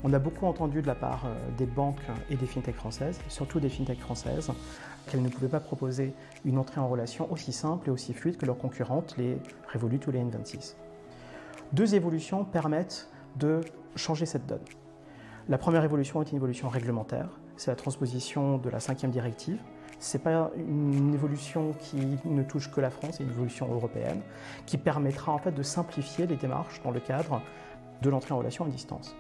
On a beaucoup entendu de la part des banques et des fintechs françaises, surtout des fintechs françaises, qu'elles ne pouvaient pas proposer une entrée en relation aussi simple et aussi fluide que leurs concurrentes, les Revolut ou les N26. Deux évolutions permettent de changer cette donne. La première évolution est une évolution réglementaire, c'est la transposition de la 5e directive. Ce n'est pas une évolution qui ne touche que la France, c'est une évolution européenne qui permettra en fait de simplifier les démarches dans le cadre de l'entrée en relation à distance.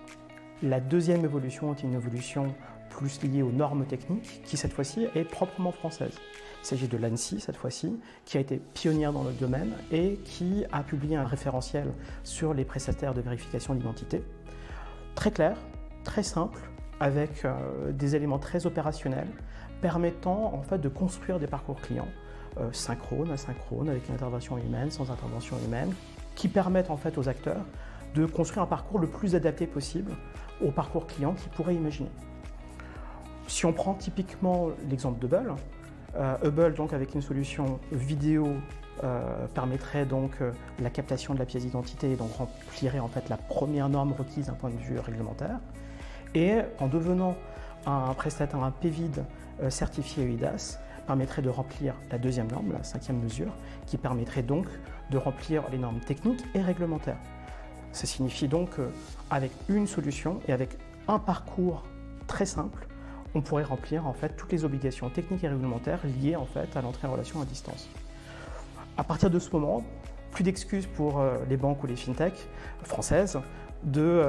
La deuxième évolution est une évolution plus liée aux normes techniques qui cette fois-ci est proprement française. Il s'agit de l'ANSSI cette fois-ci qui a été pionnière dans le domaine et qui a publié un référentiel sur les prestataires de vérification d'identité. Très clair, très simple, avec des éléments très opérationnels permettant en fait de construire des parcours clients synchrones, asynchrones, avec une intervention humaine, sans intervention humaine, qui permettent en fait aux acteurs de construire un parcours le plus adapté possible au parcours client qu'ils pourraient imaginer. Si on prend typiquement l'exemple d'Hubble, Hubble donc avec une solution vidéo permettrait donc la captation de la pièce d'identité et donc remplirait en fait la première norme requise d'un point de vue réglementaire. Et en devenant un prestataire, un PVID certifié EIDAS, permettrait de remplir la deuxième norme, la 5e mesure, qui permettrait donc de remplir les normes techniques et réglementaires. Ça signifie donc qu'avec une solution et avec un parcours très simple, on pourrait remplir en fait toutes les obligations techniques et réglementaires liées en fait à l'entrée en relation à distance. À partir de ce moment, plus d'excuses pour les banques ou les fintechs françaises de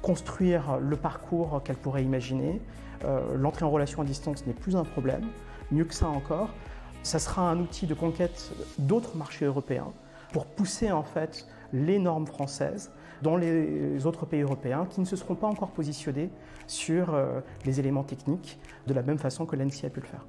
construire le parcours qu'elles pourraient imaginer. L'entrée en relation à distance n'est plus un problème. Mieux que ça encore, ça sera un outil de conquête d'autres marchés européens pour pousser en fait les normes françaises dans les autres pays européens qui ne se seront pas encore positionnés sur les éléments techniques de la même façon que l'ANSSI a pu le faire.